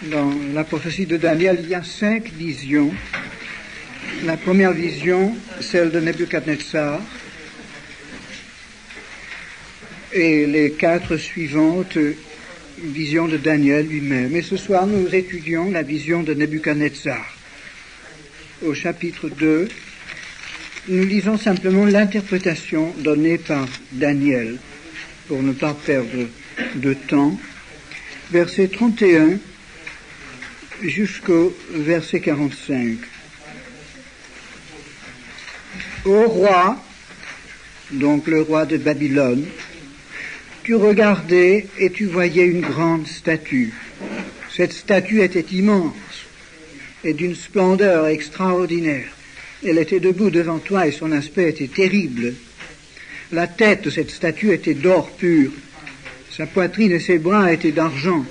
Dans la prophétie de Daniel, il y a 5 visions. La première vision, celle de Nebuchadnezzar, et les 4 suivantes, vision de Daniel lui-même. Et ce soir, nous étudions la vision de Nebuchadnezzar. Au chapitre 2, nous lisons simplement l'interprétation donnée par Daniel, pour ne pas perdre de temps, verset 31 jusqu'au verset 45. Ô roi, donc le roi de Babylone, tu regardais et tu voyais une grande statue. Cette statue était immense et d'une splendeur extraordinaire. Elle était debout devant toi et son aspect était terrible. La tête de cette statue était d'or pur. Sa poitrine et ses bras étaient d'argent.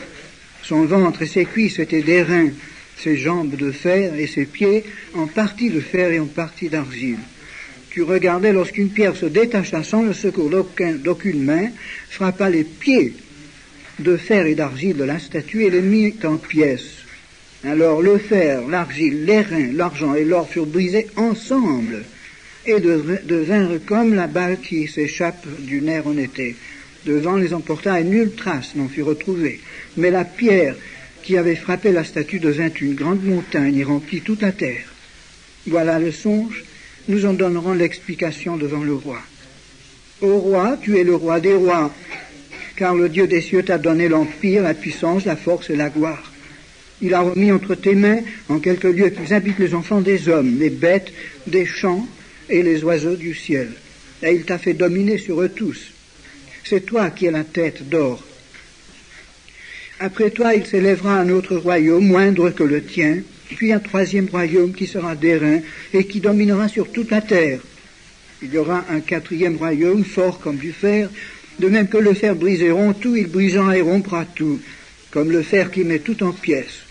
Son ventre et ses cuisses étaient d'airain. Ses jambes de fer et ses pieds en partie de fer et en partie d'argile. Tu regardais lorsqu'une pierre se détacha sans le secours d'aucune main, frappa les pieds de fer et d'argile de la statue et les mit en pièces. Alors le fer, l'argile, l'airain, l'argent et l'or furent brisés ensemble et devinrent comme la balle qui s'échappe du nerf en été. Le vent les emporta et nulle trace n'en fut retrouvée. Mais la pierre qui avait frappé la statue devint une grande montagne et remplit toute la terre. Voilà le songe. Nous en donnerons l'explication devant le roi. Ô roi, tu es le roi des rois, car le Dieu des cieux t'a donné l'empire, la puissance, la force et la gloire. Il a remis entre tes mains en quelques lieux qu'ils habitent les enfants des hommes, les bêtes des champs et les oiseaux du ciel. Et il t'a fait dominer sur eux tous. C'est toi qui es la tête d'or. Après toi, il s'élèvera un autre royaume, moindre que le tien, puis un 3e royaume qui sera d'airain et qui dominera sur toute la terre. Il y aura un 4e royaume fort comme du fer, de même que le fer brise et rompt tout, il brisera et rompra tout, comme le fer qui met tout en pièces.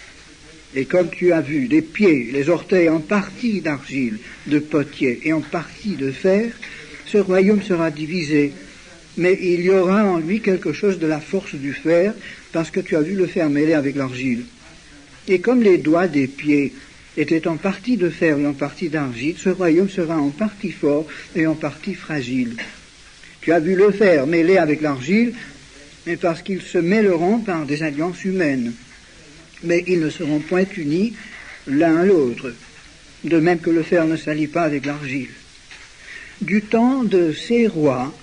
Et comme tu as vu, les pieds, les orteils en partie d'argile, de potier et en partie de fer, ce royaume sera divisé. Mais il y aura en lui quelque chose de la force du fer, parce que tu as vu le fer mêlé avec l'argile. Et comme les doigts des pieds étaient en partie de fer et en partie d'argile, ce royaume sera en partie fort et en partie fragile. Tu as vu le fer mêlé avec l'argile, mais parce qu'ils se mêleront par des alliances humaines. Mais ils ne seront point unis l'un à l'autre, de même que le fer ne s'allie pas avec l'argile. Du temps de ces rois,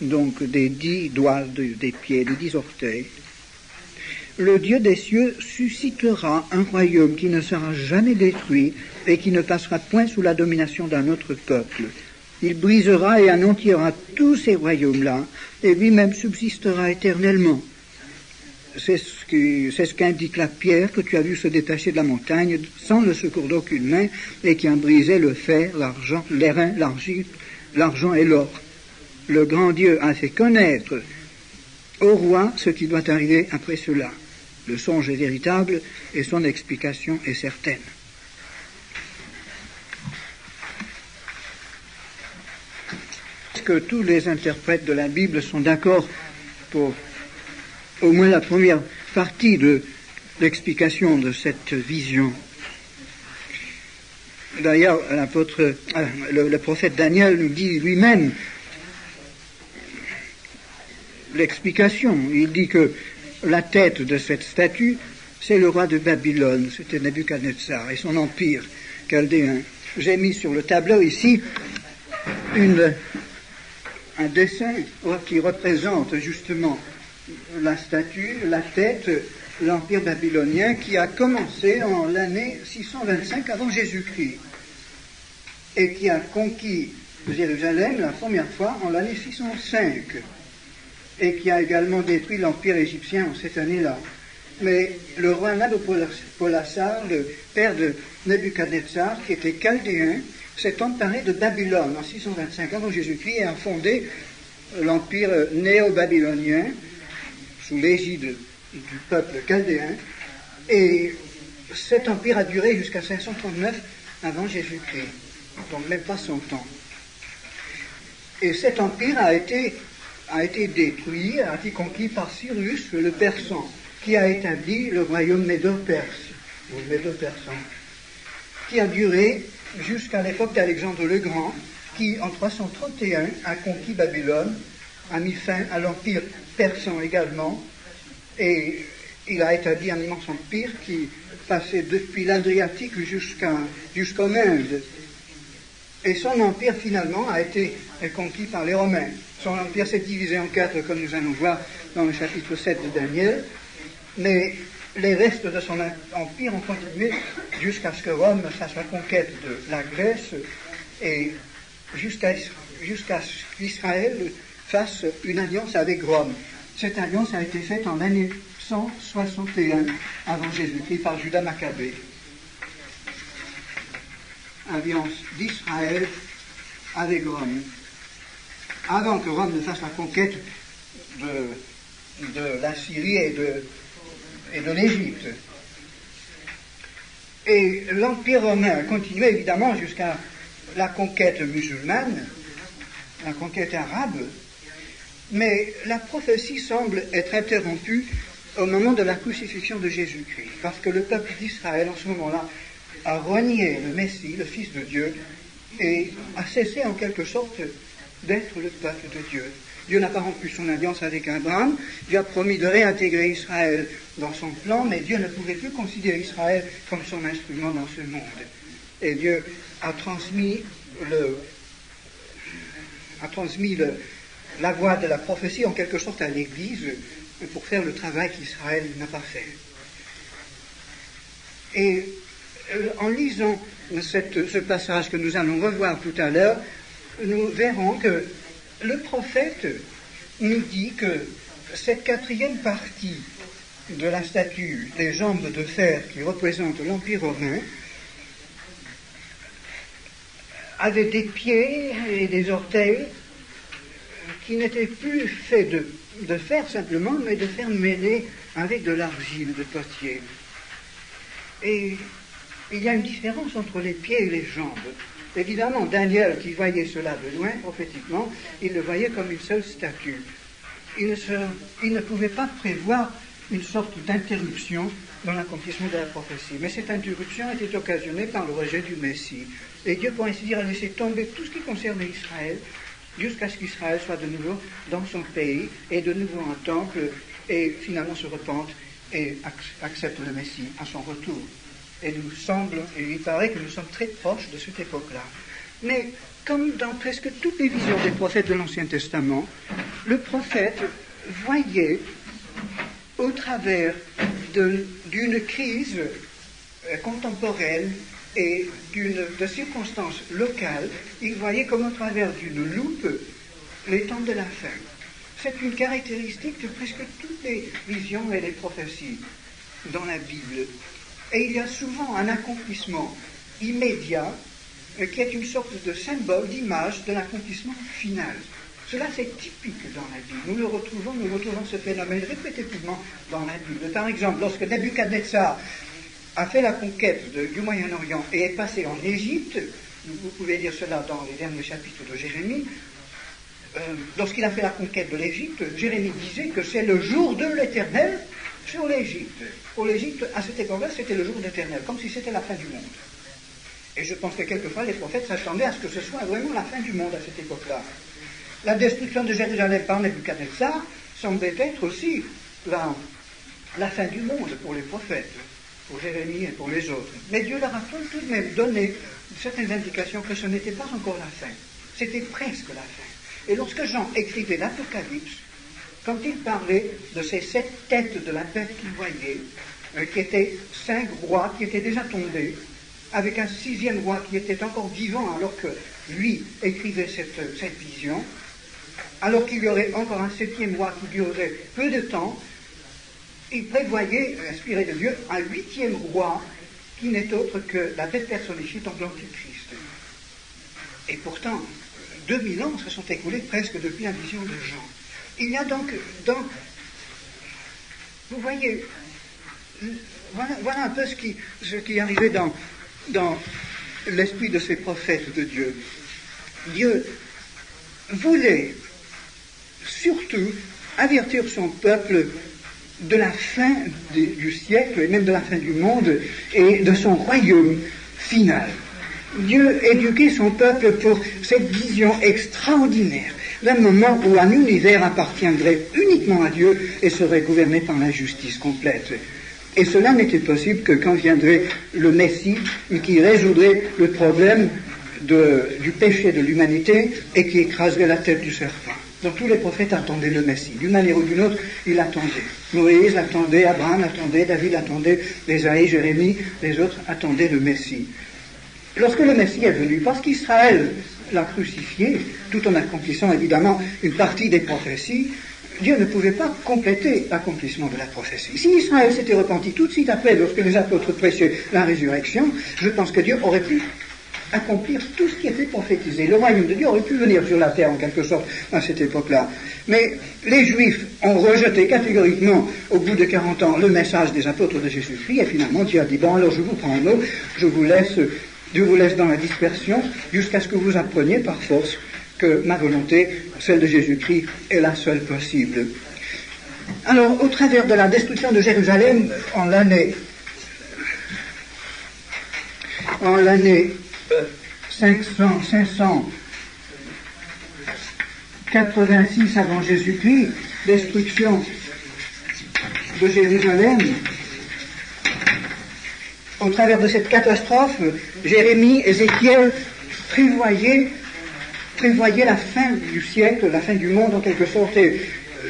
donc des 10 doigts des pieds, des 10 orteils, le Dieu des cieux suscitera un royaume qui ne sera jamais détruit et qui ne passera point sous la domination d'un autre peuple. Il brisera et anéantira tous ces royaumes-là et lui-même subsistera éternellement. C'est ce qu'indique la pierre que tu as vu se détacher de la montagne sans le secours d'aucune main et qui a brisé le fer, l'argent, l'airain, l'argile, l'argent et l'or. Le grand Dieu a fait connaître au roi ce qui doit arriver après cela. Le songe est véritable et son explication est certaine. Est-ce que tous les interprètes de la Bible sont d'accord pour au moins la première partie de l'explication de cette vision? D'ailleurs, le prophète Daniel nous dit lui-même l'explication. Il dit que la tête de cette statue, c'est le roi de Babylone, c'était Nebuchadnezzar, et son empire chaldéen. J'ai mis sur le tableau ici un dessin qui représente justement la statue, la tête, l'empire babylonien qui a commencé en l'année 625 avant Jésus-Christ et qui a conquis Jérusalem la première fois en l'année 605 et qui a également détruit l'empire égyptien en cette année-là. Mais le roi Nabopolassar, le père de Nebuchadnezzar, qui était chaldéen, s'est emparé de Babylone en 625 avant Jésus-Christ et a fondé l'empire néo-babylonien sous l'égide du peuple chaldéen. Et cet empire a duré jusqu'à 539 avant Jésus-Christ, donc même pas 100 ans. Et cet empire a été détruit, a été conquis par Cyrus le Persan. qui a établi le royaume médo-perse, ou médo-persan, qui a duré jusqu'à l'époque d'Alexandre le Grand, qui en 331 a conquis Babylone, a mis fin à l'empire persan également, et il a établi un immense empire qui passait depuis l'Adriatique jusqu'en Inde. Et son empire finalement a été conquis par les Romains. Son empire s'est divisé en 4, comme nous allons voir dans le chapitre 7 de Daniel, mais les restes de son empire ont continué jusqu'à ce que Rome fasse la conquête de la Grèce et jusqu'à ce qu'Israël fasse une alliance avec Rome. Cette alliance a été faite en l'année 161 avant Jésus-Christ par Judas Maccabée. Alliance d'Israël avec Rome. Avant que Rome ne fasse la conquête de la Syrie et de l'Égypte. Et l'Empire romain a continué évidemment jusqu'à la conquête musulmane, la conquête arabe, mais la prophétie semble être interrompue au moment de la crucifixion de Jésus-Christ, parce que le peuple d'Israël en ce moment-là a renié le Messie, le Fils de Dieu, et a cessé en quelque sorte d'être le peuple de Dieu. Dieu n'a pas rompu son alliance avec Abraham, Dieu a promis de réintégrer Israël dans son plan, mais Dieu ne pouvait plus considérer Israël comme son instrument dans ce monde. Et Dieu a transmis la voie de la prophétie en quelque sorte à l'Église pour faire le travail qu'Israël n'a pas fait. Et en lisant ce passage que nous allons revoir tout à l'heure, nous verrons que le prophète nous dit que cette quatrième partie de la statue, les jambes de fer qui représentent l'Empire romain, avait des pieds et des orteils qui n'étaient plus faits de fer simplement, mais de fer mêlé avec de l'argile, de potier. Et il y a une différence entre les pieds et les jambes. Évidemment, Daniel, qui voyait cela de loin, prophétiquement, il le voyait comme une seule statue. Il ne pouvait pas prévoir une sorte d'interruption dans l'accomplissement de la prophétie. Mais cette interruption était occasionnée par le rejet du Messie. Et Dieu, pour ainsi dire, a laissé tomber tout ce qui concernait Israël, jusqu'à ce qu'Israël soit de nouveau dans son pays, et de nouveau en temple, et finalement se repente et accepte le Messie à son retour. Et il paraît que nous sommes très proches de cette époque-là. Mais comme dans presque toutes les visions des prophètes de l'Ancien Testament, le prophète voyait au travers d'une crise contemporaine et de circonstances locales, il voyait comme au travers d'une loupe les temps de la fin. C'est une caractéristique de presque toutes les visions et les prophéties dans la Bible. Et il y a souvent un accomplissement immédiat qui est une sorte de symbole, d'image de l'accomplissement final. Cela, c'est typique dans la Bible. Nous retrouvons ce phénomène répétitivement dans la Bible. Par exemple, lorsque Nebuchadnezzar a fait la conquête du Moyen-Orient et est passé en Égypte, vous pouvez lire cela dans les derniers chapitres de Jérémie, lorsqu'il a fait la conquête de l'Égypte, Jérémie disait que c'est le jour de l'Éternel sur l'Égypte. Pour l'Égypte, à cette époque-là, c'était le jour de l'Éternel, comme si c'était la fin du monde. Et je pense que quelquefois, les prophètes s'attendaient à ce que ce soit vraiment la fin du monde à cette époque-là. La destruction de Jérusalem par Nebuchadnezzar semblait être aussi la fin du monde pour les prophètes, pour Jérémie et pour les autres. Mais Dieu leur a tout de même donné certaines indications que ce n'était pas encore la fin. C'était presque la fin. Et lorsque Jean écrivait l'Apocalypse, quand il parlait de ces 7 têtes de la bête qu'il voyait, qui étaient 5 rois qui étaient déjà tombés, avec un 6e roi qui était encore vivant alors que lui écrivait cette vision, alors qu'il y aurait encore un 7e roi qui durerait peu de temps, il prévoyait, inspiré de Dieu, un 8e roi qui n'est autre que la bête personnifiée dans l'Antichrist. Et pourtant, 2000 ans se sont écoulés presque depuis la vision de Jean. Il y a donc, vous voyez, voilà un peu ce qui arrivait dans l'esprit de ces prophètes de Dieu. Dieu voulait surtout avertir son peuple de la fin du siècle et même de la fin du monde et de son royaume final. Dieu éduquait son peuple pour cette vision extraordinaire d'un moment où un univers appartiendrait uniquement à Dieu et serait gouverné par la justice complète. Et cela n'était possible que quand viendrait le Messie qui résoudrait le problème du péché de l'humanité et qui écraserait la tête du serpent. Donc tous les prophètes attendaient le Messie. D'une manière ou d'une autre, ils l'attendaient. Moïse l'attendait, Abraham l'attendait, David l'attendait, Ésaïe, Jérémie, les autres attendaient le Messie. Lorsque le Messie est venu, parce qu'Israël l'a crucifié, tout en accomplissant évidemment une partie des prophéties, Dieu ne pouvait pas compléter l'accomplissement de la prophétie. Si Israël s'était repenti tout de suite après, lorsque les apôtres prêchaient la résurrection, je pense que Dieu aurait pu accomplir tout ce qui était prophétisé. Le royaume de Dieu aurait pu venir sur la terre en quelque sorte à cette époque-là. Mais les Juifs ont rejeté catégoriquement au bout de 40 ans le message des apôtres de Jésus-Christ et finalement Dieu a dit, bon alors je vous prends en eau, je vous laisse dans la dispersion jusqu'à ce que vous appreniez par force que ma volonté, celle de Jésus-Christ, est la seule possible. Alors, au travers de la destruction de Jérusalem en l'année 586 avant Jésus-Christ, destruction de Jérusalem, au travers de cette catastrophe, Jérémie, Ézéchiel prévoyaient la fin du siècle, la fin du monde en quelque sorte, et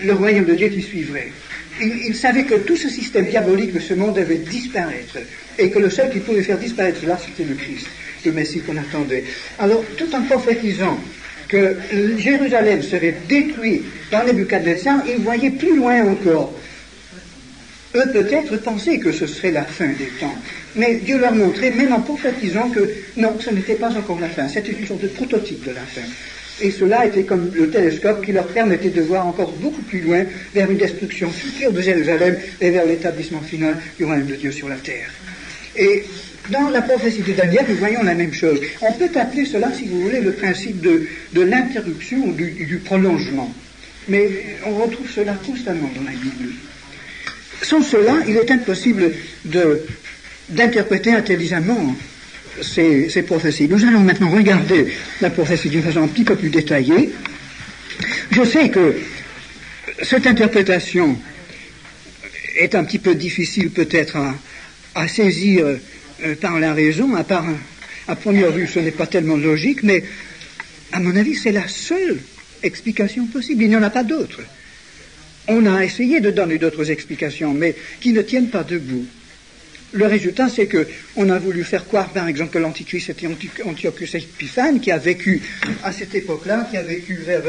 le royaume de Dieu qui suivrait. Ils savaient que tout ce système diabolique de ce monde devait disparaître, et que le seul qui pouvait faire disparaître cela, c'était le Christ, le Messie qu'on attendait. Alors, tout en prophétisant que Jérusalem serait détruit par Nebuchadnezzar, ils voyaient plus loin encore. Eux peut-être pensaient que ce serait la fin des temps, mais Dieu leur montrait, même en prophétisant, que non, ce n'était pas encore la fin, c'était une sorte de prototype de la fin. Et cela était comme le télescope qui leur permettait de voir encore beaucoup plus loin vers une destruction future de Jérusalem et vers l'établissement final du royaume de Dieu sur la terre. Et dans la prophétie de Daniel, nous voyons la même chose. On peut appeler cela, si vous voulez, le principe de l'interruption ou du prolongement. Mais on retrouve cela constamment dans la Bible. Sans cela, il est impossible d'interpréter intelligemment ces prophéties. Nous allons maintenant regarder la prophétie d'une façon un petit peu plus détaillée. Je sais que cette interprétation est un petit peu difficile peut-être à saisir par la raison, à première vue ce n'est pas tellement logique, mais à mon avis c'est la seule explication possible, il n'y en a pas d'autre. On a essayé de donner d'autres explications, mais qui ne tiennent pas debout. Le résultat, c'est que on a voulu faire croire, par exemple, que l'Antichrist était Antiochus Épiphane, qui a vécu à cette époque-là, qui a vécu vers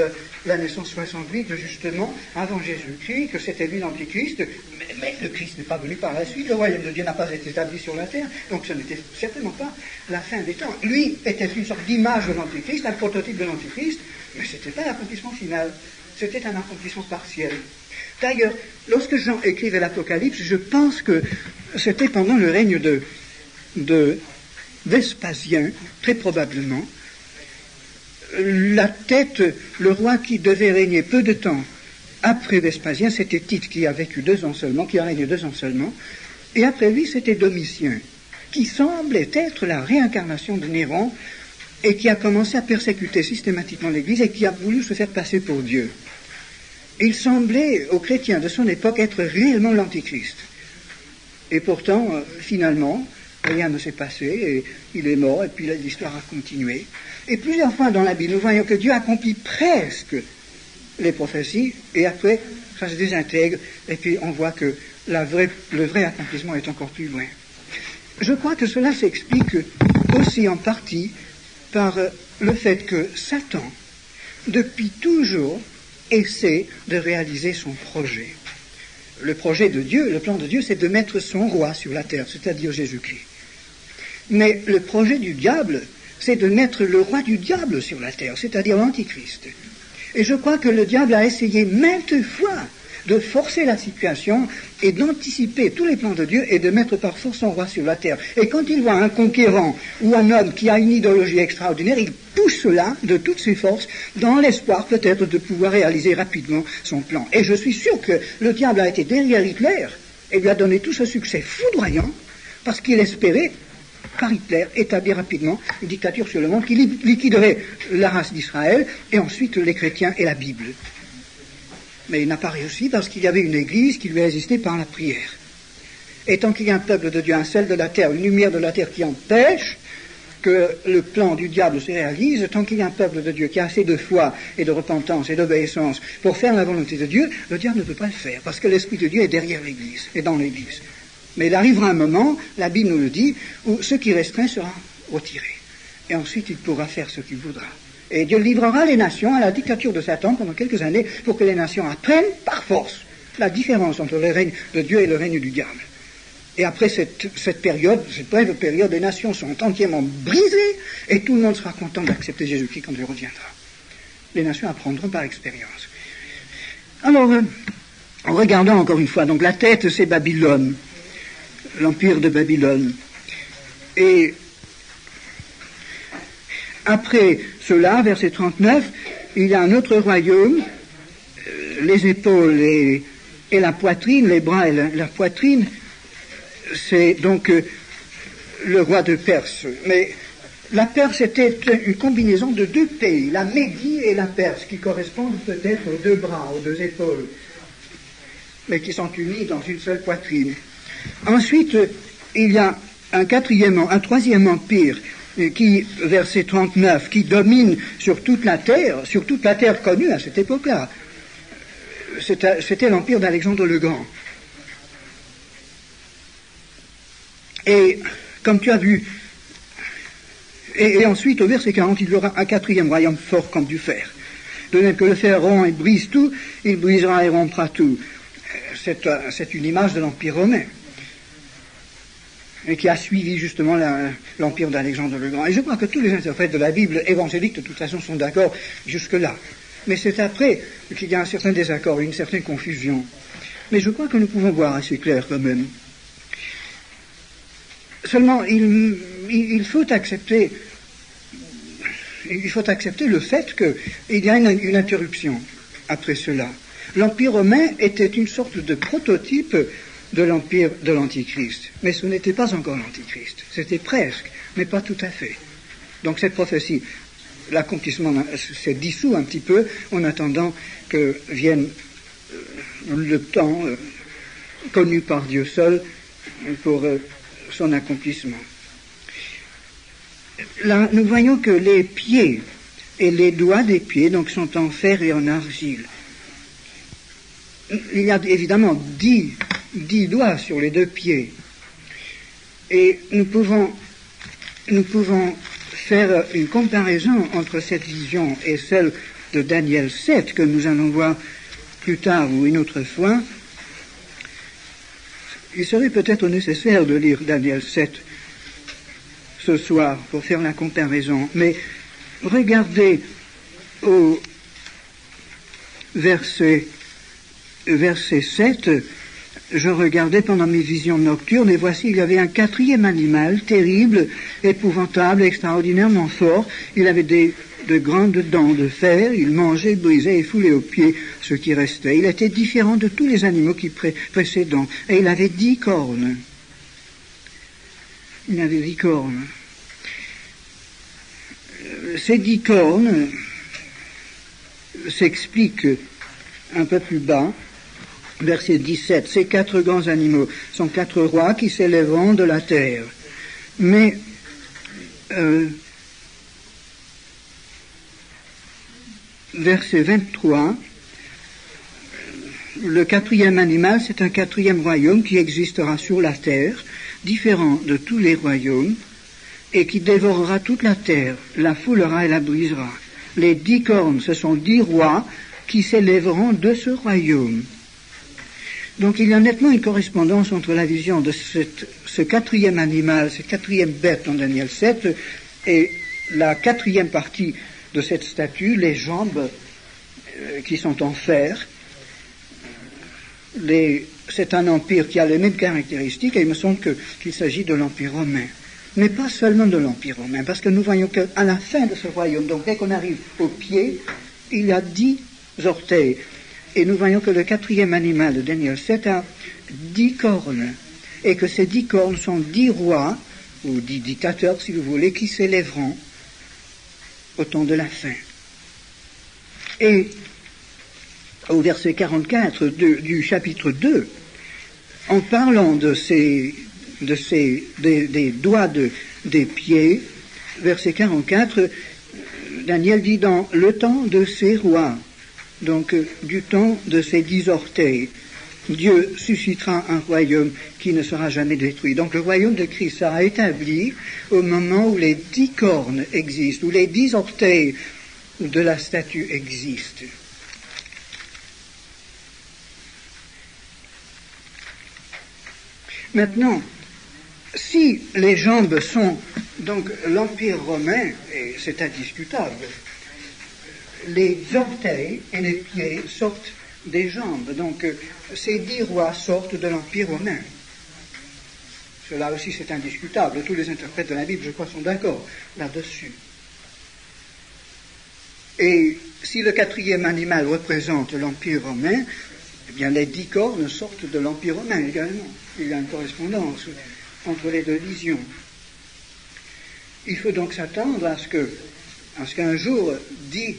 l'année 168, justement, avant Jésus-Christ, que c'était lui l'Antichrist, mais le Christ n'est pas venu par la suite, le royaume de Dieu n'a pas été établi sur la terre, donc ce n'était certainement pas la fin des temps. Lui était une sorte d'image de l'Antichrist, un prototype de l'Antichrist, mais ce n'était pas l'accomplissement final, c'était un accomplissement partiel. D'ailleurs, lorsque Jean écrivait l'Apocalypse, je pense que c'était pendant le règne de Vespasien, très probablement. La tête, le roi qui devait régner peu de temps après Vespasien, c'était Tite qui a vécu 2 ans seulement, qui a régné 2 ans seulement, et après lui c'était Domitien, qui semblait être la réincarnation de Néron et qui a commencé à persécuter systématiquement l'Église et qui a voulu se faire passer pour Dieu. Il semblait aux chrétiens de son époque être réellement l'Antichrist. Et pourtant, finalement, rien ne s'est passé, et il est mort, et puis l'histoire a continué. Et plusieurs fois dans la Bible, nous voyons que Dieu accomplit presque les prophéties, et après, ça se désintègre, et puis on voit que le vrai accomplissement est encore plus loin. Je crois que cela s'explique aussi en partie par le fait que Satan, depuis toujours, essaie de réaliser son projet. Le projet de Dieu, le plan de Dieu, c'est de mettre son roi sur la terre, c'est-à-dire Jésus-Christ. Mais le projet du diable, c'est de mettre le roi du diable sur la terre, c'est-à-dire l'Antichrist. Et je crois que le diable a essayé maintes fois de forcer la situation et d'anticiper tous les plans de Dieu et de mettre par force son roi sur la terre. Et quand il voit un conquérant ou un homme qui a une idéologie extraordinaire, il pousse cela de toutes ses forces dans l'espoir peut-être de pouvoir réaliser rapidement son plan. Et je suis sûr que le diable a été derrière Hitler et lui a donné tout ce succès foudroyant parce qu'il espérait, par Hitler, établir rapidement une dictature sur le monde qui liquiderait la race d'Israël et ensuite les chrétiens et la Bible. Mais il n'a pas réussi parce qu'il y avait une église qui lui résistait par la prière. Et tant qu'il y a un peuple de Dieu, un sel de la terre, une lumière de la terre qui empêche que le plan du diable se réalise, tant qu'il y a un peuple de Dieu qui a assez de foi et de repentance et d'obéissance pour faire la volonté de Dieu, le diable ne peut pas le faire parce que l'Esprit de Dieu est derrière l'église et dans l'église. Mais il arrivera un moment, la Bible nous le dit, où ce qui restreint sera retiré. Et ensuite, il pourra faire ce qu'il voudra. Et Dieu livrera les nations à la dictature de Satan pendant quelques années pour que les nations apprennent par force la différence entre le règne de Dieu et le règne du diable. Et après cette période, cette brève période, les nations sont entièrement brisées et tout le monde sera content d'accepter Jésus-Christ quand il reviendra. Les nations apprendront par expérience. Alors, en regardant encore une fois, donc la tête c'est Babylone, l'empire de Babylone. Et après cela, verset 39, il y a un autre royaume, les épaules et la poitrine, les bras et la poitrine, c'est donc le roi de Perse. Mais la Perse était une combinaison de deux pays, la Médie et la Perse, qui correspondent peut-être aux deux bras, aux deux épaules, mais qui sont unis dans une seule poitrine. Ensuite, il y a un troisième empire qui, verset 39, qui domine sur toute la terre connue à cette époque-là. C'était l'empire d'Alexandre le Grand. Et, comme tu as vu, et ensuite, au verset 40, il y aura un quatrième royaume fort comme du fer. De même que le fer rompt et brise tout, il brisera et rompra tout. C'est une image de l'empire romain, et qui a suivi justement l'empire d'Alexandre le Grand. Et je crois que tous les interprètes de la Bible évangélique, de toute façon, sont d'accord jusque-là. Mais c'est après qu'il y a un certain désaccord, une certaine confusion. Mais je crois que nous pouvons voir assez clair quand même. Seulement, il faut accepter le fait qu'il y a une interruption après cela. L'Empire romain était une sorte de prototype de l'Empire de l'Antichrist. Mais ce n'était pas encore l'Antichrist. C'était presque, mais pas tout à fait. Donc cette prophétie, l'accomplissement s'est dissous un petit peu en attendant que vienne le temps connu par Dieu seul pour son accomplissement. Là, nous voyons que les pieds et les doigts des pieds donc, sont en fer et en argile. Il y a évidemment 10 doigts sur les deux pieds. Et nous pouvons faire une comparaison entre cette vision et celle de Daniel 7 que nous allons voir plus tard ou une autre fois. Il serait peut-être nécessaire de lire Daniel 7 ce soir pour faire la comparaison, mais regardez au verset 7, je regardais pendant mes visions nocturnes, et voici, il y avait un quatrième animal, terrible, épouvantable, extraordinairement fort. Il avait de grandes dents de fer, il mangeait, brisait et foulait aux pieds ce qui restait. Il était différent de tous les animaux qui précédents, et il avait 10 cornes. Il avait 10 cornes. Ces 10 cornes s'expliquent un peu plus bas. Verset 17, ces 4 grands animaux sont 4 rois qui s'élèveront de la terre. Mais verset 23, le quatrième animal, c'est un quatrième royaume qui existera sur la terre, différent de tous les royaumes, et qui dévorera toute la terre, la foulera et la brisera. Les 10 cornes, ce sont 10 rois qui s'élèveront de ce royaume. Donc il y a nettement une correspondance entre la vision de ce quatrième animal, cette quatrième bête dans Daniel 7, et la quatrième partie de cette statue, les jambes qui sont en fer, c'est un empire qui a les mêmes caractéristiques, et il me semble qu'il s'agit de l'Empire romain. Mais pas seulement de l'Empire romain, parce que nous voyons qu'à la fin de ce royaume, donc dès qu'on arrive au pied, il y a 10 orteils. Et nous voyons que le 4e animal de Daniel 7 a 10 cornes, et que ces 10 cornes sont 10 rois, ou 10 dictateurs, si vous voulez, qui s'élèveront au temps de la fin. Et au verset 44 du chapitre 2, en parlant des doigts des pieds, verset 44, Daniel dit dans le temps de ces rois, donc du temps de ces 10 orteils, Dieu suscitera un royaume qui ne sera jamais détruit. Donc le royaume de Christ sera établi au moment où les 10 cornes existent, où les 10 orteils de la statue existent. Maintenant, si les jambes sont donc l'Empire romain, et c'est indiscutable, les orteils et les pieds sortent des jambes. Donc ces 10 rois sortent de l'Empire romain. Cela aussi c'est indiscutable. Tous les interprètes de la Bible, je crois, sont d'accord là-dessus. Et si le 4e animal représente l'Empire romain, eh bien les 10 cornes sortent de l'Empire romain également. Il y a une correspondance entre les deux visions. Il faut donc s'attendre à ce qu'un jour 10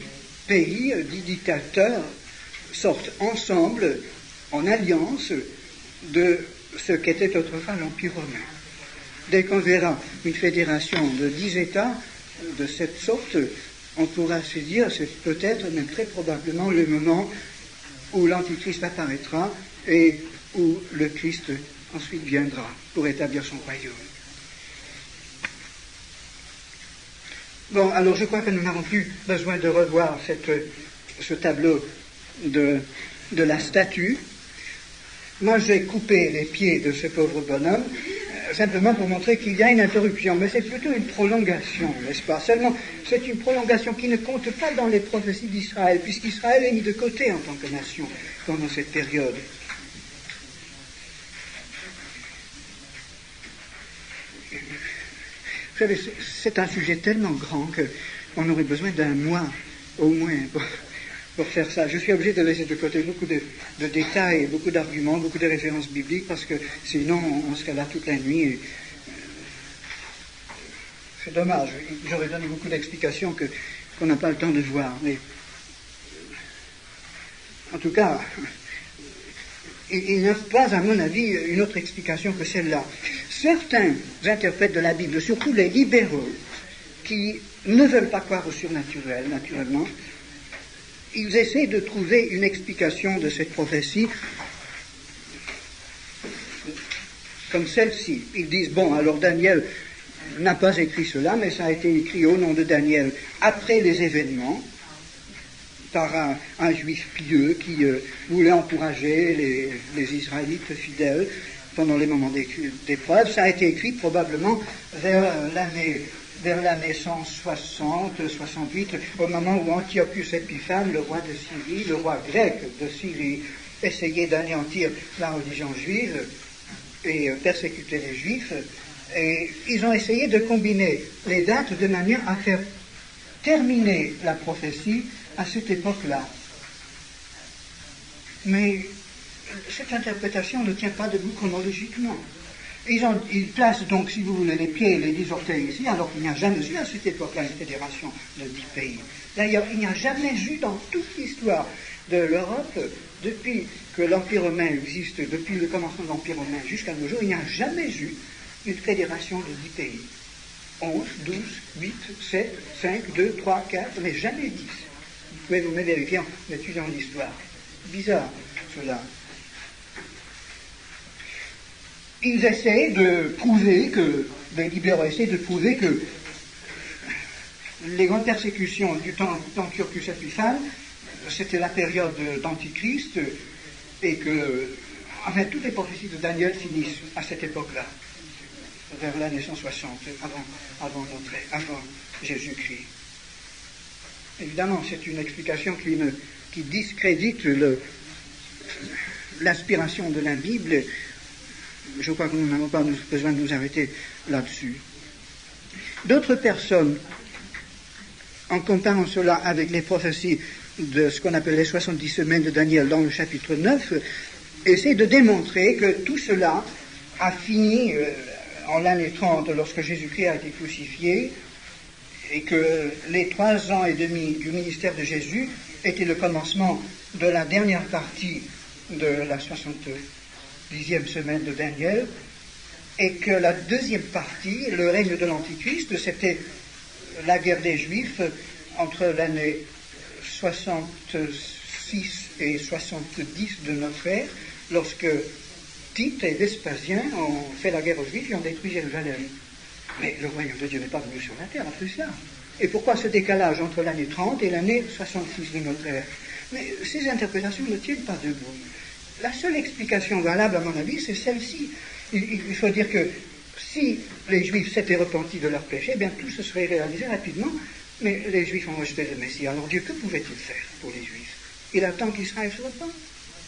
pays, 10 dictateurs sortent ensemble, en alliance, de ce qu'était autrefois l'Empire romain. Dès qu'on verra une fédération de 10 États de cette sorte, on pourra se dire, c'est peut-être, même très probablement, le moment où l'Antichrist apparaîtra et où le Christ ensuite viendra pour établir son royaume. Bon, alors je crois que nous n'avons plus besoin de revoir ce tableau de la statue. Moi, j'ai coupé les pieds de ce pauvre bonhomme, simplement pour montrer qu'il y a une interruption, mais c'est plutôt une prolongation, n'est-ce pas? Seulement, c'est une prolongation qui ne compte pas dans les prophéties d'Israël, puisqu'Israël est mis de côté en tant que nation pendant cette période. Vous savez, c'est un sujet tellement grand qu'on aurait besoin d'un mois, au moins, pour faire ça. Je suis obligé de laisser de côté beaucoup de détails, beaucoup d'arguments, beaucoup de références bibliques, parce que sinon on serait là toute la nuit. Et c'est dommage. J'aurais donné beaucoup d'explications qu'on n'a pas le temps de voir. Mais en tout cas, il n'y a pas, à mon avis, une autre explication que celle-là. Certains interprètes de la Bible, surtout les libéraux, qui ne veulent pas croire au surnaturel, naturellement, ils essaient de trouver une explication de cette prophétie comme celle-ci. Ils disent, bon, alors Daniel n'a pas écrit cela, mais ça a été écrit au nom de Daniel après les événements, par un juif pieux qui voulait encourager les Israélites fidèles pendant les moments d'épreuve. Ça a été écrit probablement vers l'année 160, 68, au moment où Antiochus Épiphane, le roi de Syrie, le roi grec de Syrie, essayait d'anéantir la religion juive et persécuter les juifs. Et ils ont essayé de combiner les dates de manière à faire terminer la prophétie à cette époque-là. Mais cette interprétation ne tient pas debout chronologiquement. Ils placent donc, si vous voulez, les pieds et les 10 orteils ici, alors qu'il n'y a jamais eu à cette époque-là une fédération de 10 pays. D'ailleurs, il n'y a jamais eu dans toute l'histoire de l'Europe, depuis que l'Empire romain existe, depuis le commencement de l'Empire romain jusqu'à nos jours, il n'y a jamais eu une fédération de 10 pays. 11, 12, 8, 7, 5, 2, 3, 4, mais jamais 10. Vous pouvez vous-même vérifier en étudiant l'histoire. Bizarre, cela. Ils essaient de prouver les libéraux essaient de prouver que les grandes persécutions du temps d'Antiochus Épiphane, c'était la période d'Antichrist, et que, enfin, toutes les prophéties de Daniel finissent à cette époque-là, vers l'année 160, avant Jésus-Christ. Évidemment, c'est une explication qui discrédite l'inspiration de la Bible, je crois que nous n'avons pas besoin de nous arrêter là-dessus. D'autres personnes, en comparant cela avec les prophéties de ce qu'on appelle les 70 semaines de Daniel dans le chapitre 9, essaient de démontrer que tout cela a fini en l'année 30 lorsque Jésus-Christ a été crucifié, et que les 3 ans et demi du ministère de Jésus étaient le commencement de la dernière partie de la 70e semaine de Daniel, et que la deuxième partie, le règne de l'Antichrist, c'était la guerre des Juifs entre l'année 66 et 70 de notre ère, lorsque Tite et Vespasien ont fait la guerre aux Juifs et ont détruit Jérusalem. Mais le royaume de Dieu n'est pas venu sur la terre après cela. Et pourquoi ce décalage entre l'année 30 et l'année 66 de notre ère? Mais ces interprétations ne tiennent pas debout. La seule explication valable, à mon avis, c'est celle-ci. Il faut dire que si les Juifs s'étaient repentis de leurs péchés, eh bien tout se serait réalisé rapidement, mais les Juifs ont rejeté le Messie. Alors Dieu, que pouvait-il faire pour les Juifs? Il attend qu'Israël se repente.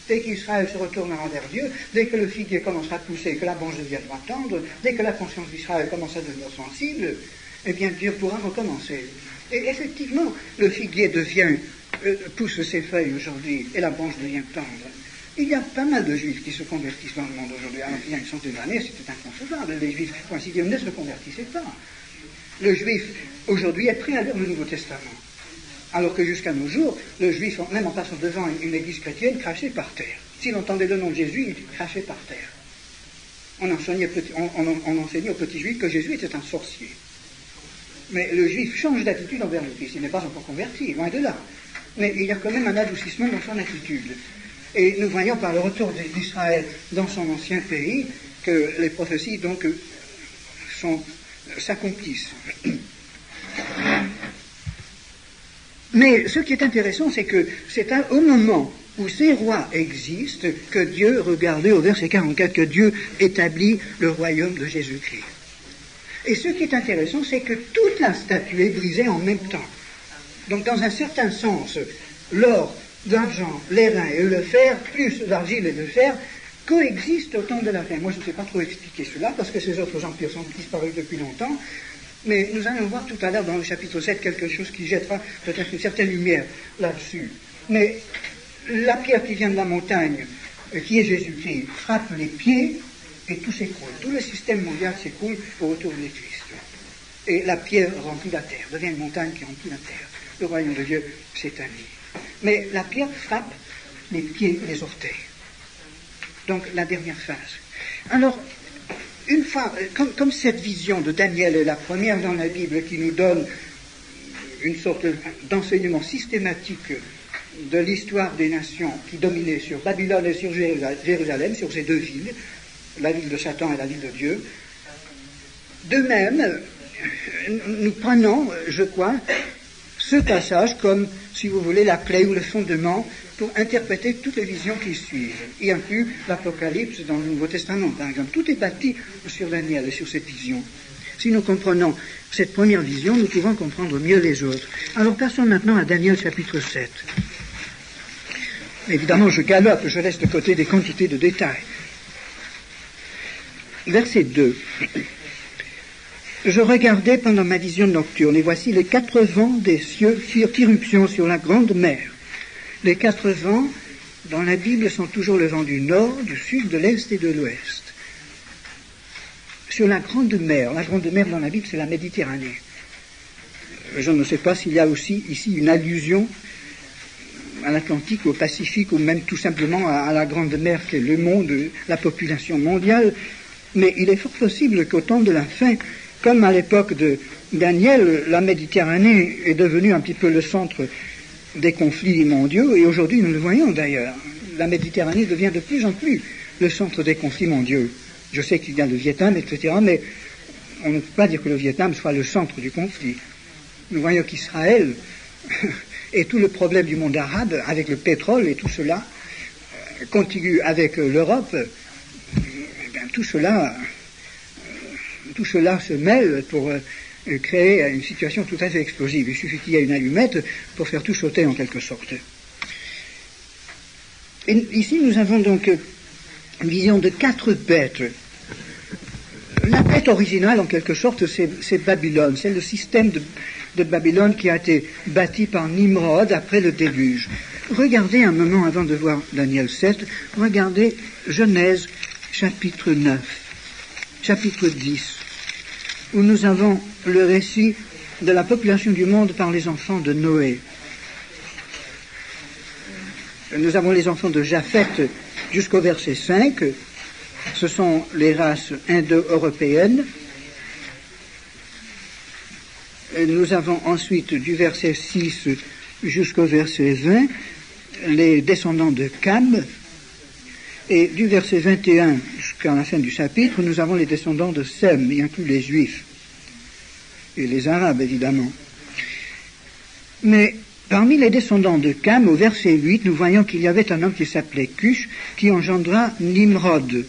Dès qu'Israël se retournera vers Dieu, dès que le figuier commencera à pousser, que la branche deviendra tendre, dès que la conscience d'Israël commence à devenir sensible, eh bien Dieu pourra recommencer. Et effectivement, le figuier pousse ses feuilles aujourd'hui, et la branche devient tendre. Il y a pas mal de Juifs qui se convertissent dans le monde aujourd'hui. Alors, il y a une centaine d'années, c'était inconcevable. Les Juifs, pour ainsi dire, ne se convertissaient pas. Le Juif, aujourd'hui, est prêt à lire le Nouveau Testament. Alors que jusqu'à nos jours, le Juif, même en passant devant une église chrétienne, crachait par terre. S'il entendait le nom de Jésus, il crachait par terre. On enseignait aux petits Juifs que Jésus était un sorcier. Mais le Juif change d'attitude envers le Christ. Il n'est pas encore converti, loin de là. Mais il y a quand même un adoucissement dans son attitude. Et nous voyons par le retour d'Israël dans son ancien pays que les prophéties donc s'accomplissent. Mais ce qui est intéressant, c'est que c'est au moment où ces rois existent que Dieu, regardez au verset 44, que Dieu établit le royaume de Jésus-Christ. Et ce qui est intéressant, c'est que toute la statue est brisée en même temps. Donc dans un certain sens, l'or, l'argent, l'airain et le fer, plus l'argile et le fer, coexistent au temps de la fin. Moi, je ne sais pas trop expliquer cela, parce que ces autres empires sont disparus depuis longtemps, mais nous allons voir tout à l'heure dans le chapitre 7 quelque chose qui jettera peut-être une certaine lumière là-dessus. Mais la pierre qui vient de la montagne, qui est Jésus-Christ, frappe les pieds et tout s'écroule. Tout le système mondial s'écroule au retour de Christ. Et la pierre remplit la terre, devient une montagne qui remplit la terre. Le royaume de Dieu s'établit. Mais la pierre frappe les pieds et les orteils. Donc la dernière phase. Alors, une fois, comme cette vision de Daniel est la première dans la Bible qui nous donne une sorte d'enseignement systématique de l'histoire des nations qui dominaient sur Babylone et sur Jérusalem, sur ces deux villes, la ville de Satan et la ville de Dieu. De même, nous prenons, je crois, ce passage comme, si vous voulez, la clé ou le fondement pour interpréter toutes les visions qui suivent, y inclut l'Apocalypse dans le Nouveau Testament, par exemple. Tout est bâti sur Daniel et sur cette vision. Si nous comprenons cette première vision, nous pouvons comprendre mieux les autres. Alors passons maintenant à Daniel chapitre 7. Évidemment, je galope, je laisse de côté des quantités de détails. Verset 2. Je regardais pendant ma vision nocturne, et voici les 4 vents des cieux firent irruption sur la grande mer. Les 4 vents, dans la Bible, sont toujours le vent du nord, du sud, de l'est et de l'ouest. Sur la grande mer dans la Bible, c'est la Méditerranée. Je ne sais pas s'il y a aussi ici une allusion à l'Atlantique, au Pacifique, ou même tout simplement à la grande mer qui est le monde, la population mondiale, mais il est fort possible qu'au temps de la fin, comme à l'époque de Daniel, la Méditerranée est devenue un petit peu le centre des conflits mondiaux, et aujourd'hui nous le voyons d'ailleurs. La Méditerranée devient de plus en plus le centre des conflits mondiaux. Je sais qu'il y a le Vietnam, etc., mais on ne peut pas dire que le Vietnam soit le centre du conflit. Nous voyons qu'Israël et tout le problème du monde arabe, avec le pétrole et tout cela, contigu avec l'Europe, eh bien, tout cela se mêle pour créer une situation tout à fait explosive. Il suffit qu'il y ait une allumette pour faire tout sauter en quelque sorte. Et ici, nous avons donc une vision de 4 bêtes. La bête originale, en quelque sorte, c'est Babylone. C'est le système de Babylone qui a été bâti par Nimrod après le déluge. Regardez un moment avant de voir Daniel 7, regardez Genèse chapitre 9, chapitre 10, où nous avons le récit de la population du monde par les enfants de Noé. Nous avons les enfants de Japheth jusqu'au verset 5, ce sont les races indo-européennes. Et nous avons ensuite du verset 6 jusqu'au verset 20 les descendants de Cam, et du verset 21 jusqu'à la fin du chapitre, nous avons les descendants de Sem, y inclut les Juifs et les Arabes évidemment. Mais parmi les descendants de Cam, au verset 8, nous voyons qu'il y avait un homme qui s'appelait Cush, qui engendra Nimrod.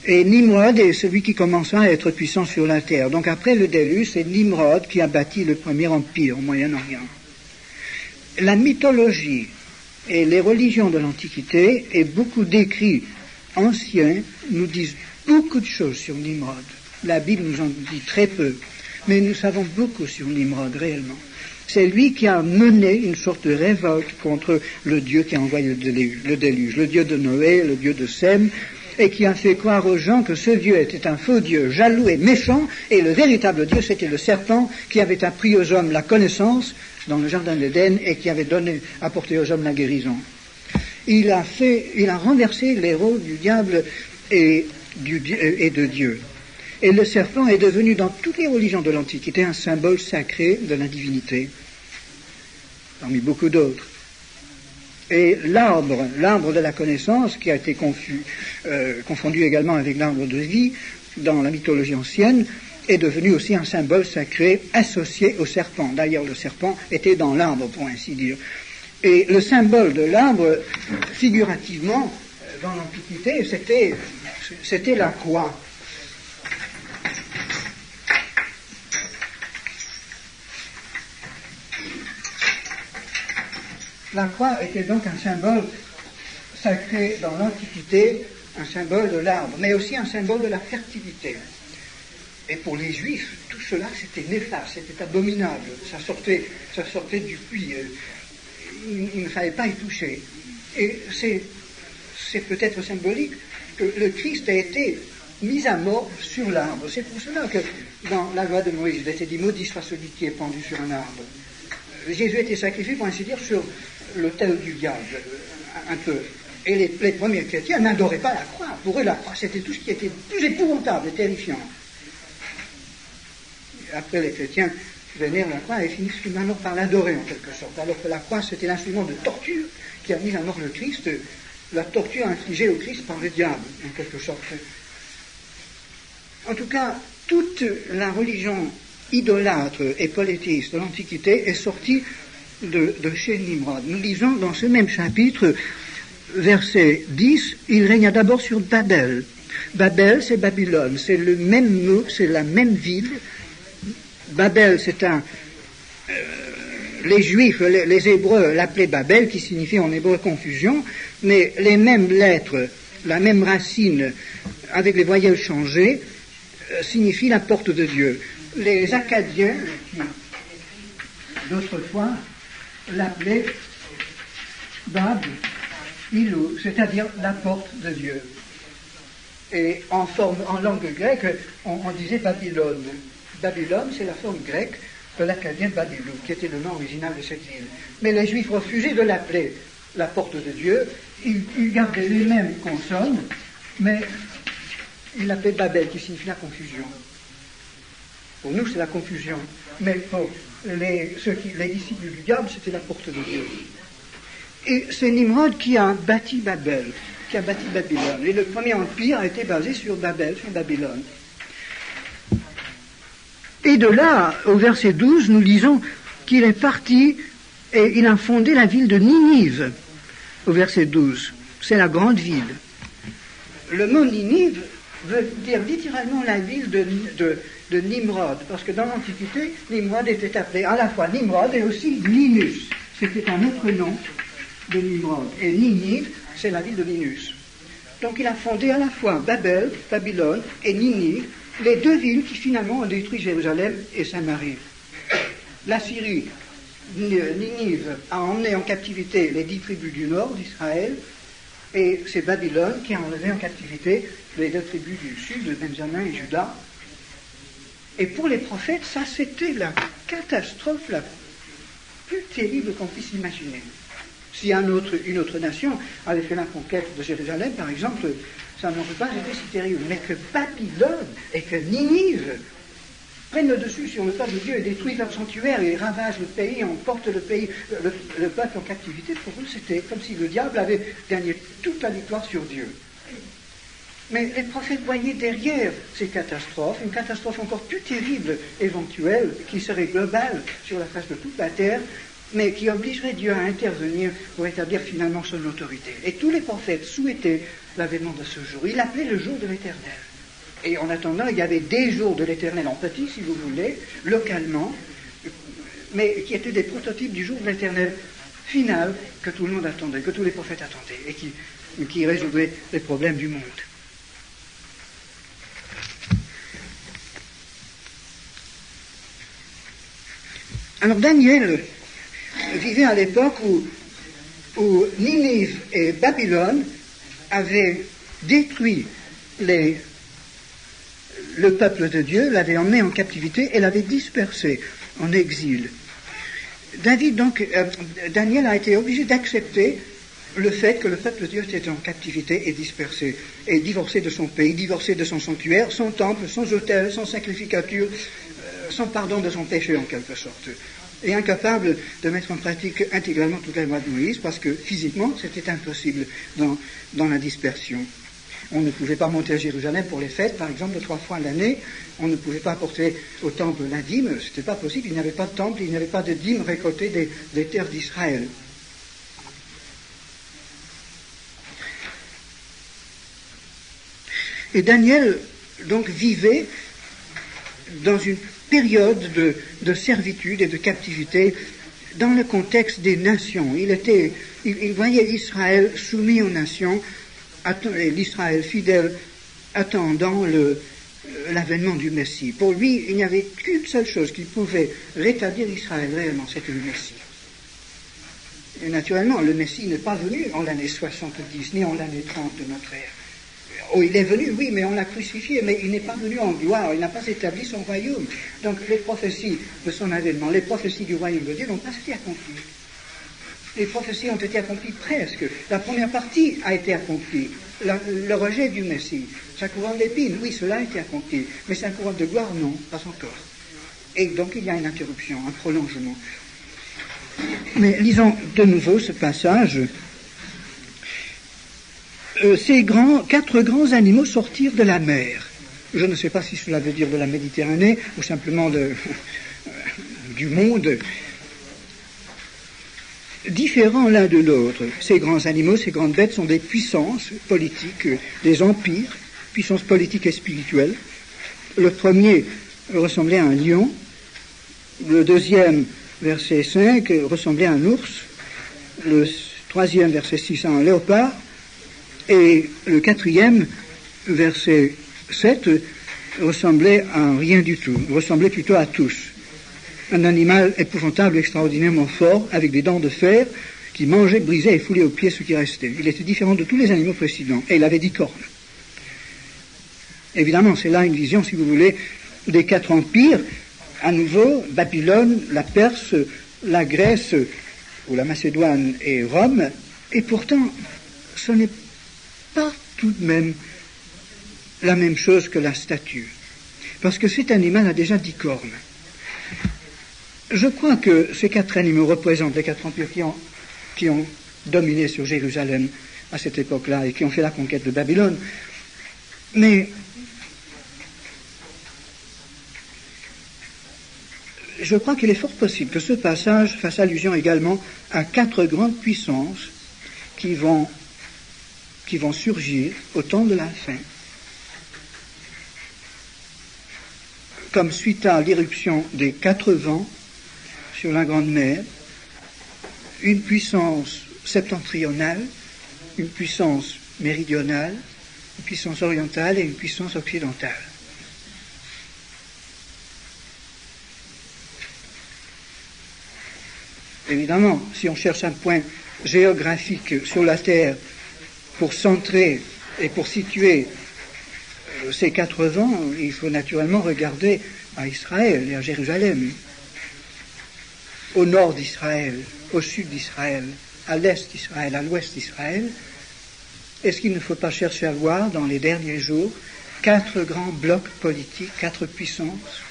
Et Nimrod est celui qui commença à être puissant sur la terre. Donc après le déluge, c'est Nimrod qui a bâti le premier empire au Moyen-Orient. La mythologie et les religions de l'Antiquité et beaucoup d'écrits anciens nous disent beaucoup de choses sur Nimrod. La Bible nous en dit très peu, mais nous savons beaucoup sur Nimrod réellement. C'est lui qui a mené une sorte de révolte contre le Dieu qui a envoyé le déluge, le Dieu de Noé, le Dieu de Sem, et qui a fait croire aux gens que ce Dieu était un faux Dieu, jaloux et méchant, et le véritable Dieu, c'était le serpent qui avait appris aux hommes la connaissance dans le jardin d'Éden et qui avait apporté aux hommes la guérison. Il a renversé les rôles du diable et de Dieu. Et le serpent est devenu dans toutes les religions de l'Antiquité un symbole sacré de la divinité, parmi beaucoup d'autres. Et l'arbre de la connaissance, qui a été confondu également avec l'arbre de vie dans la mythologie ancienne, est devenu aussi un symbole sacré associé au serpent. D'ailleurs, le serpent était dans l'arbre, pour ainsi dire. Et le symbole de l'arbre, figurativement, dans l'Antiquité, c'était la croix. La croix était donc un symbole sacré dans l'Antiquité, un symbole de l'arbre, mais aussi un symbole de la fertilité. Et pour les Juifs, tout cela, c'était néfaste, c'était abominable. Ça sortait du puits. Il ne fallait pas y toucher. Et c'est peut-être symbolique que le Christ a été mis à mort sur l'arbre. C'est pour cela que dans la loi de Moïse, il a été dit « Maudit soit celui qui est pendu sur un arbre ». Jésus a été sacrifié, pour ainsi dire, sur l'autel du diable, un peu. Et les premiers chrétiens n'adoraient pas la croix. Pour eux, la croix, c'était tout ce qui était plus épouvantable et terrifiant. Après, les chrétiens vénèrent la croix et finissent finalement par l'adorer, en quelque sorte. Alors que la croix, c'était l'instrument de torture qui a mis à mort le Christ, la torture infligée au Christ par le diable, en quelque sorte. En tout cas, toute la religion idolâtre et polythéiste de l'Antiquité est sortie de chez Nimrod. Nous lisons dans ce même chapitre, verset 10, il régna d'abord sur Babel. Babel, c'est Babylone, c'est le même mot, c'est la même ville. Babel, c'est les Juifs, les Hébreux l'appelaient Babel, qui signifie en hébreu confusion, mais les mêmes lettres, la même racine, avec les voyelles changées, signifie la porte de Dieu. Les Acadiens, d'autrefois, l'appelaient Bab Ilou, c'est-à-dire la porte de Dieu. Et en langue grecque, on disait Babylone. Babylone, c'est la forme grecque de l'acadien Babylou, qui était le nom original de cette ville. Mais les Juifs refusaient de l'appeler la porte de Dieu. Ils gardaient les mêmes consonnes, mais ils l'appelaient Babel, qui signifie la confusion. Pour nous, c'est la confusion. Mais pour les disciples du diable, c'était la porte de Dieu. Et c'est Nimrod qui a bâti Babel, qui a bâti Babylone. Et le premier empire a été basé sur Babel, sur Babylone. Et de là, au verset 12, nous lisons qu'il est parti et il a fondé la ville de Ninive. Au verset 12, c'est la grande ville. Le mot Ninive veut dire littéralement la ville de Nimrod, parce que dans l'Antiquité, Nimrod était appelé à la fois Nimrod et aussi Ninus. C'était un autre nom de Nimrod. Et Ninive, c'est la ville de Ninus. Donc il a fondé à la fois Babylone et Ninive, les deux villes qui finalement ont détruit Jérusalem et Samarie. La Syrie, Ninive, a emmené en captivité les 10 tribus du nord d'Israël, et c'est Babylone qui a enlevé en captivité les 2 tribus du sud, de Benjamin et Juda. Et pour les prophètes, ça c'était la catastrophe la plus terrible qu'on puisse imaginer. Si une autre nation avait fait la conquête de Jérusalem, par exemple, ça n'aurait pas été si terrible. Mais que Babylone et que Ninive prennent le dessus sur le peuple de Dieu et détruisent leur sanctuaire et ravagent le pays, emportent le pays, le peuple en captivité, pour eux c'était comme si le diable avait gagné toute la victoire sur Dieu. Mais les prophètes voyaient derrière ces catastrophes, une catastrophe encore plus terrible, éventuelle, qui serait globale sur la face de toute la terre, mais qui obligerait Dieu à intervenir pour établir finalement son autorité. Et tous les prophètes souhaitaient l'avènement de ce jour. Ils l'appelaient le jour de l'Éternel. Et en attendant, il y avait des jours de l'Éternel en petit, si vous voulez, localement, mais qui étaient des prototypes du jour de l'Éternel final que tout le monde attendait, que tous les prophètes attendaient, et qui résoudrait les problèmes du monde. Alors Daniel vivait à l'époque où Ninive et Babylone avaient détruit le peuple de Dieu, l'avaient emmené en captivité et l'avaient dispersé en exil. Daniel a été obligé d'accepter le fait que le peuple de Dieu était en captivité et dispersé, et divorcé de son pays, divorcé de son sanctuaire, sans temple, sans autel, sans sacrificature, sans pardon de son péché en quelque sorte, et incapable de mettre en pratique intégralement toute la loi de Moïse, parce que physiquement c'était impossible dans la dispersion. On ne pouvait pas monter à Jérusalem pour les fêtes, par exemple, de 3 fois l'année. On ne pouvait pas apporter au temple la dîme, c'était pas possible, il n'y avait pas de temple, il n'y avait pas de dîme récoltée des terres d'Israël. Et Daniel, donc, vivait dans une période de servitude et de captivité dans le contexte des nations. Il voyait Israël soumis aux nations, l'Israël fidèle attendant l'avènement du Messie. Pour lui, il n'y avait qu'une seule chose qui pouvait rétablir Israël réellement, c'était le Messie. Et naturellement, le Messie n'est pas venu en l'année 70, ni en l'année 30 de notre ère. Oh, il est venu, oui, mais on l'a crucifié, mais il n'est pas venu en gloire, il n'a pas établi son royaume. Donc les prophéties de son avènement, les prophéties du royaume de Dieu n'ont pas été accomplies. Les prophéties ont été accomplies presque. La première partie a été accomplie, le rejet du Messie. Sa couronne d'épines, oui, cela a été accompli, mais sa couronne de gloire, non, pas encore. Et donc il y a une interruption, un prolongement. Mais lisons de nouveau ce passage. Ces 4 grands animaux sortirent de la mer. Je ne sais pas si cela veut dire de la Méditerranée ou simplement du monde, différents l'un de l'autre. Ces grands animaux, ces grandes bêtes sont des puissances politiques, des empires, puissances politiques et spirituelles. Le premier ressemblait à un lion, le deuxième, verset 5, ressemblait à un ours, le troisième, verset 6, à un léopard, et le quatrième, verset 7, ressemblait à rien du tout, ressemblait plutôt à tous. Un animal épouvantable, extraordinairement fort, avec des dents de fer, qui mangeait, brisait et foulait aux pieds ce qui restait. Il était différent de tous les animaux précédents, et il avait 10 cornes. Évidemment, c'est là une vision, si vous voulez, des 4 empires, à nouveau, Babylone, la Perse, la Grèce, ou la Macédoine et Rome, et pourtant, ce n'est pas tout de même la même chose que la statue. Parce que cet animal a déjà 10 cornes. Je crois que ces 4 animaux représentent les 4 empires qui ont dominé sur Jérusalem à cette époque-là et qui ont fait la conquête de Babylone. Mais je crois qu'il est fort possible que ce passage fasse allusion également à 4 grandes puissances qui vont surgir au temps de la fin, comme suite à l'irruption des 4 vents sur la Grande Mer, une puissance septentrionale, une puissance méridionale, une puissance orientale et une puissance occidentale. Évidemment, si on cherche un point géographique sur la Terre pour centrer et pour situer ces quatre vents, il faut naturellement regarder à Israël et à Jérusalem, au nord d'Israël, au sud d'Israël, à l'est d'Israël, à l'ouest d'Israël. Est-ce qu'il ne faut pas chercher à voir dans les derniers jours quatre grands blocs politiques, quatre puissances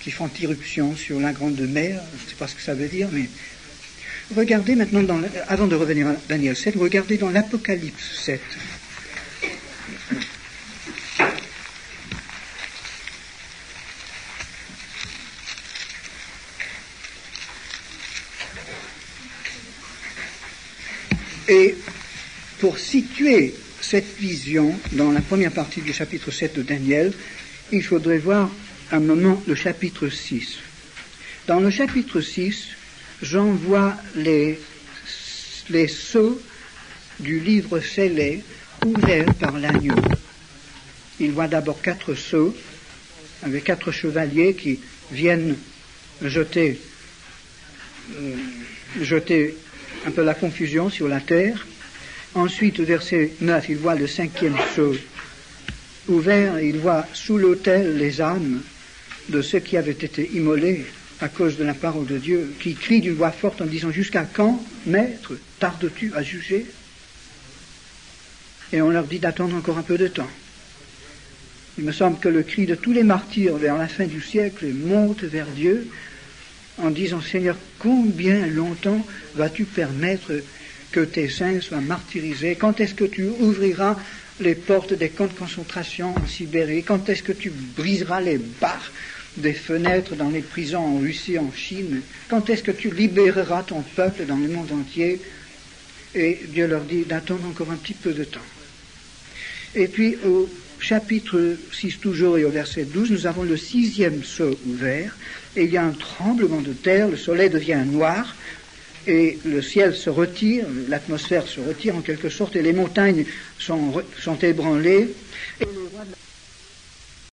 qui font irruption sur la Grande Mer? Je ne sais pas ce que ça veut dire, mais regardez maintenant, avant de revenir à Daniel 7, regardez dans l'Apocalypse 7. Et pour situer cette vision dans la première partie du chapitre 7 de Daniel, il faudrait voir un moment le chapitre 6. Dans le chapitre 6, Jean voit les sceaux du livre scellé ouverts par l'agneau. Il voit d'abord 4 sceaux avec 4 chevaliers qui viennent jeter un peu la confusion sur la terre. Ensuite, au verset 9, il voit le 5e sceau ouvert, il voit sous l'autel les âmes de ceux qui avaient été immolés à cause de la parole de Dieu, qui crient d'une voix forte en disant « Jusqu'à quand, Maître, tardes-tu à juger ?» Et on leur dit d'attendre encore un peu de temps. Il me semble que le cri de tous les martyrs vers la fin du siècle monte vers Dieu en disant « Seigneur, combien longtemps vas-tu permettre que tes saints soient martyrisés? Quand est-ce que tu ouvriras les portes des camps de concentration en Sibérie? Quand est-ce que tu briseras les barres des fenêtres dans les prisons en Russie, en Chine? Quand est-ce que tu libéreras ton peuple dans le monde entier? » Et Dieu leur dit d'attendre encore un petit peu de temps. Et puis au chapitre 6 toujours et au verset 12, nous avons le 6e sceau ouvert, et il y a un tremblement de terre, le soleil devient noir, et le ciel se retire, l'atmosphère se retire en quelque sorte, et les montagnes sont ébranlées, et le roi de la